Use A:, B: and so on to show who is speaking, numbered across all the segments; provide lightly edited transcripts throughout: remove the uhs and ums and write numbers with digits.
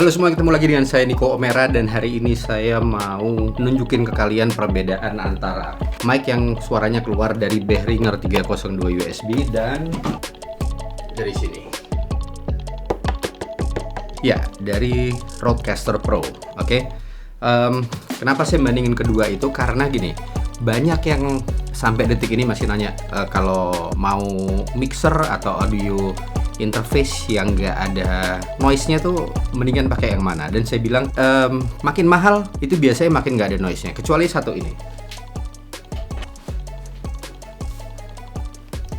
A: Halo semua, ketemu lagi dengan saya Niko Omera, dan hari ini saya mau nunjukin ke kalian perbedaan antara mic yang suaranya keluar dari Behringer 302 USB dan dari sini. Ya, dari Rodecaster Pro. Oke. Kenapa saya bandingin kedua itu? Karena gini, banyak yang sampai detik ini masih nanya kalau mau mixer atau audio interface yang nggak ada noise-nya tuh mendingan pakai yang mana. Dan saya bilang makin mahal itu biasanya makin nggak ada noise-nya, kecuali satu ini.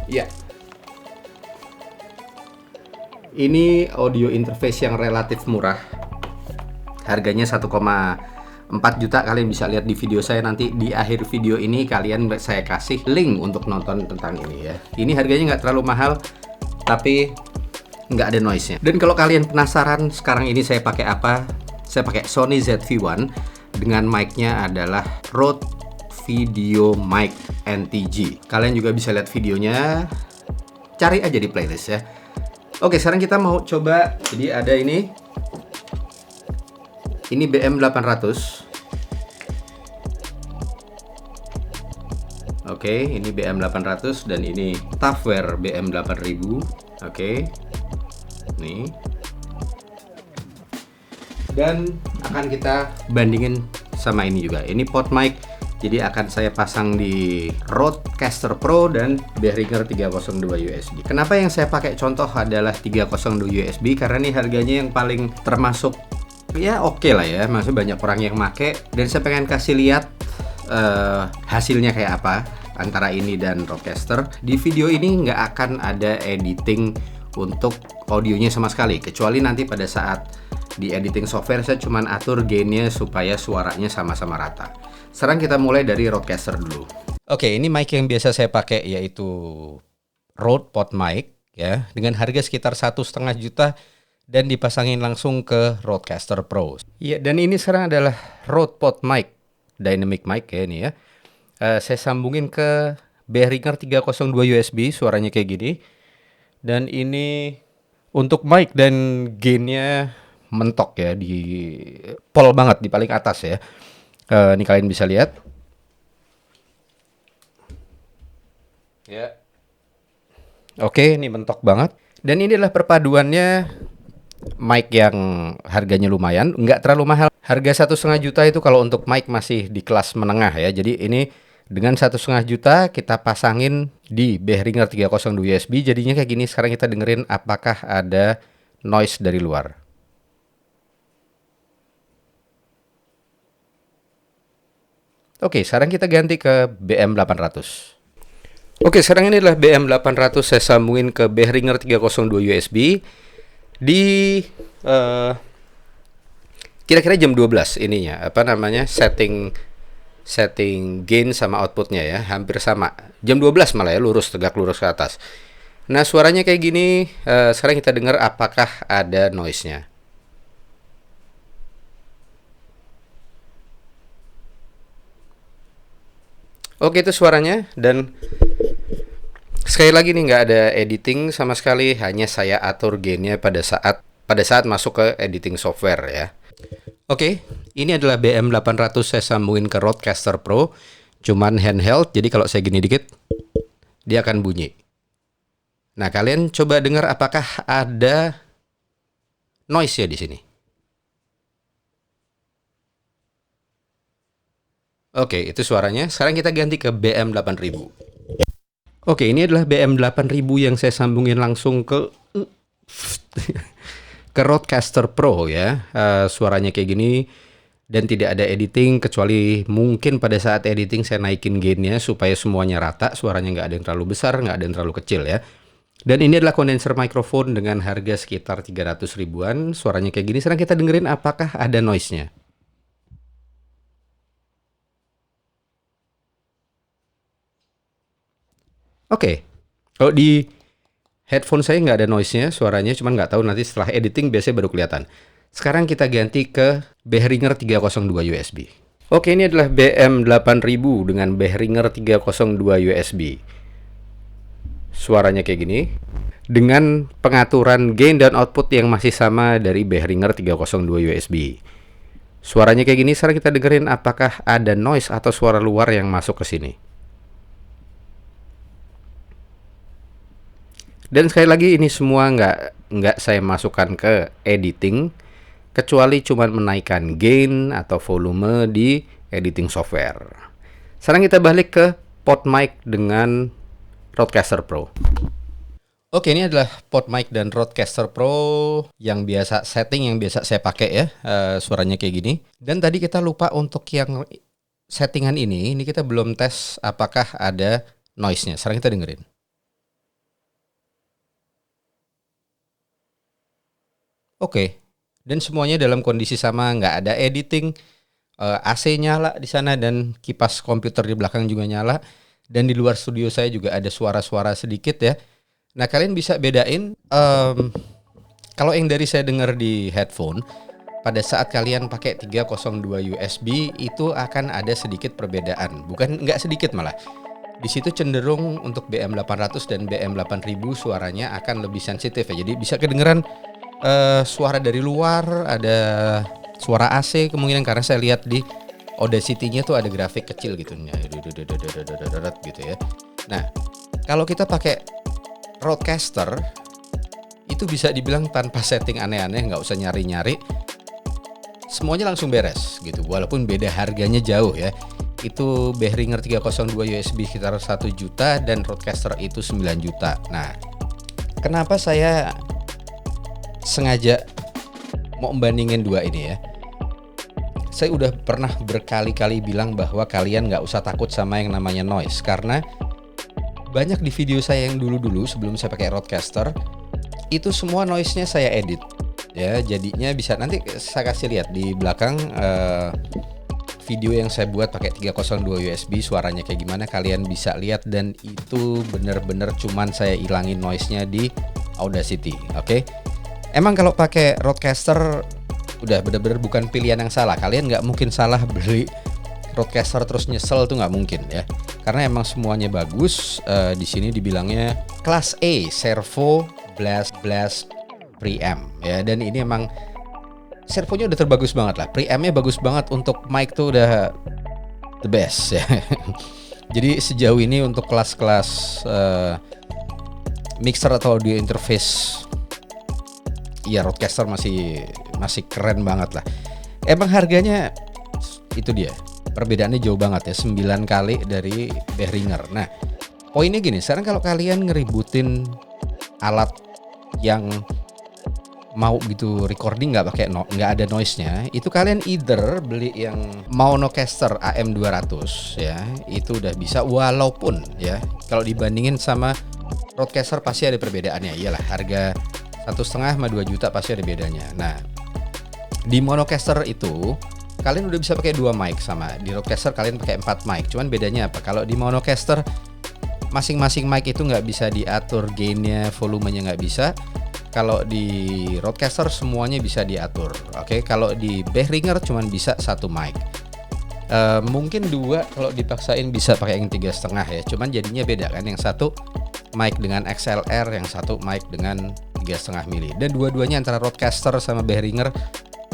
A: Ya, ini audio interface yang relatif murah, harganya 1,4 juta. Kalian bisa lihat di video saya, nanti di akhir video ini saya kasih link untuk nonton tentang ini ya. Ini harganya nggak terlalu mahal, tapi nggak ada noise-nya. Dan kalau kalian penasaran sekarang ini saya pakai apa, saya pakai Sony ZV-1 dengan mic-nya adalah Rode Video Mic NTG. Kalian juga bisa lihat videonya, cari aja di playlist ya. Oke, sekarang kita mau coba. Jadi ada ini BM800. Oke, ini BM800 dan ini Tafware BM8000. Oke. Nih. Dan akan kita bandingin sama ini juga. Ini pot mic. Jadi akan saya pasang di Rodecaster Pro dan Behringer 302 USB. Kenapa yang saya pakai contoh adalah 302 USB? Karena ini harganya yang paling termasuk ya oke lah ya. Maksudnya banyak orang yang make, dan saya pengen kasih lihat hasilnya kayak apa antara ini dan Rodecaster. Di video ini nggak akan ada editing untuk audionya sama sekali, kecuali nanti pada saat di editing software saya cuman atur gainnya supaya suaranya sama-sama rata. Sekarang kita mulai dari Rodecaster dulu. Oke, ini mic yang biasa saya pakai yaitu Rode Pod Mic ya, dengan harga sekitar 1,5 juta dan dipasangin langsung ke Rodecaster Pro. Ya, dan ini sekarang adalah Rode Pod Mic Dynamic Mic ya ini ya. Saya sambungin ke Behringer 302 USB, suaranya kayak gini. Dan ini untuk mic dan gainnya mentok ya, di pol banget di paling atas ya. Ini kalian bisa lihat. Ya. Oke, ini mentok banget. Dan ini adalah perpaduannya mic yang harganya lumayan, nggak terlalu mahal. Harga 1,5 juta itu kalau untuk mic masih di kelas menengah ya. Jadi ini dengan 1,5 juta kita pasangin di Behringer 302 USB, jadinya kayak gini. Sekarang kita dengerin apakah ada noise dari luar. Oke, sekarang kita ganti ke BM800. Oke, sekarang ini adalah BM800, saya sambungin ke Behringer 302 USB di kira-kira jam 12 ininya, setting gain sama outputnya ya, hampir sama. Jam 12 malah ya, tegak lurus ke atas. Nah, suaranya kayak gini. Sekarang kita dengar apakah ada noise-nya. Oke, itu suaranya. Dan sekali lagi nih, nggak ada editing sama sekali, hanya saya atur gainnya pada saat masuk ke editing software ya. Oke, ini adalah BM800 saya sambungin ke Rodecaster Pro, cuman handheld, jadi kalau saya gini dikit dia akan bunyi. Nah, kalian coba dengar apakah ada noise ya di sini. Oke, itu suaranya. Sekarang kita ganti ke BM8000. Oke, ini adalah BM8000 yang saya sambungin langsung ke Rodecaster Pro ya. Suaranya kayak gini dan tidak ada editing, kecuali mungkin pada saat editing saya naikin gainnya supaya semuanya rata, suaranya nggak ada yang terlalu besar, nggak ada yang terlalu kecil ya. Dan ini adalah kondenser microphone dengan harga sekitar 300 ribuan. Suaranya kayak gini. Sekarang kita dengerin apakah ada noise-nya. Oke, kalau di headphone saya nggak ada noise-nya, suaranya, cuman nggak tahu nanti setelah editing biasanya baru kelihatan. Sekarang kita ganti ke Behringer 302 USB. Oke, ini adalah BM8000 dengan Behringer 302 USB. Suaranya kayak gini. dengan pengaturan gain dan output yang masih sama dari Behringer 302 USB. Suaranya kayak gini. Sekarang kita dengerin apakah ada noise atau suara luar yang masuk ke sini. Dan sekali lagi ini semua nggak saya masukkan ke editing, kecuali cuma menaikkan gain atau volume di editing software. Sekarang kita balik ke PodMic dengan Rodecaster Pro. Oke, ini adalah PodMic dan Rodecaster Pro yang biasa setting, yang biasa saya pakai ya. Suaranya kayak gini. Dan tadi kita lupa untuk yang settingan ini kita belum tes apakah ada noise-nya. Sekarang kita dengerin. Oke, dan semuanya dalam kondisi sama, nggak ada editing. AC nyala di sana dan kipas komputer di belakang juga nyala. Dan di luar studio saya juga ada suara-suara sedikit ya. Nah, kalian bisa bedain kalau yang dari saya dengar di headphone, pada saat kalian pakai 302 USB itu akan ada sedikit perbedaan. Bukan nggak sedikit malah. Di situ cenderung untuk BM800 dan BM8000 suaranya akan lebih sensitif ya. Jadi bisa kedengeran suara dari luar, ada suara AC kemungkinan karena saya lihat di Audacity-nya tuh ada grafik kecil gitu ya. Nah, kalau kita pakai Rodecaster itu bisa dibilang tanpa setting aneh-aneh, nggak usah nyari-nyari, semuanya langsung beres gitu. Walaupun beda harganya jauh ya. Itu Behringer 302 USB sekitar 1 juta dan Rodecaster itu 9 juta. Nah, kenapa saya sengaja mau membandingin dua ini ya? Saya udah pernah berkali-kali bilang bahwa kalian nggak usah takut sama yang namanya noise, karena banyak di video saya yang dulu-dulu sebelum saya pakai Rodecaster itu semua noise-nya saya edit ya, jadinya bisa nanti saya kasih lihat di belakang video yang saya buat pakai 302 USB suaranya kayak gimana, kalian bisa lihat. Dan itu bener-bener cuman saya ilangin noise-nya di Audacity. Oke. Emang kalau pakai Rodecaster udah bener-bener bukan pilihan yang salah. Kalian nggak mungkin salah beli Rodecaster terus nyesel, tuh nggak mungkin ya. Karena emang semuanya bagus. Di sini dibilangnya kelas A, servo blast preamp ya. Dan ini emang servonya udah terbagus banget lah. Preampnya bagus banget, untuk mic tuh udah the best ya. Jadi sejauh ini untuk kelas-kelas mixer atau audio interface, ya Rodecaster masih keren banget lah. Emang harganya itu dia, perbedaannya jauh banget ya, 9 kali dari Behringer. Nah, poinnya gini, sekarang kalau kalian ngeributin alat yang mau gitu recording nggak ada noise-nya, itu kalian either beli yang Monocaster AM200 ya, itu udah bisa. Walaupun ya kalau dibandingin sama Rodecaster pasti ada perbedaannya, iyalah harga 1,5 sama 2 juta pasti ada bedanya. Nah, di Monocaster itu kalian udah bisa pakai 2 mic, sama di Rodecaster kalian pakai 4 mic. Cuman bedanya apa? Kalau di Monocaster masing-masing mic itu nggak bisa diatur gainnya, volumenya nggak bisa. Kalau di Rodecaster semuanya bisa diatur. Oke, kalau di Behringer cuman bisa 1 mic. Mungkin 2 kalau dipaksain bisa pakai yang 3,5 ya. Cuman jadinya beda kan, yang satu mic dengan XLR, yang satu mic dengan 3,5 mili. Dan dua-duanya antara Rodecaster sama Behringer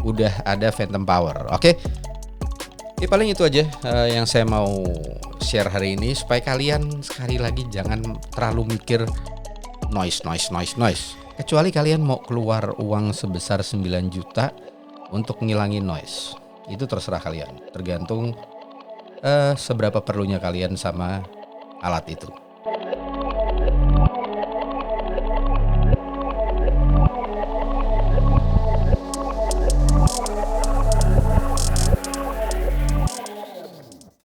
A: udah ada phantom power. Oke. Ya paling itu aja yang saya mau share hari ini, supaya kalian sekali lagi jangan terlalu mikir noise. Kecuali kalian mau keluar uang sebesar 9 juta untuk ngilangin noise. Itu terserah kalian. Tergantung seberapa perlunya kalian sama alat itu.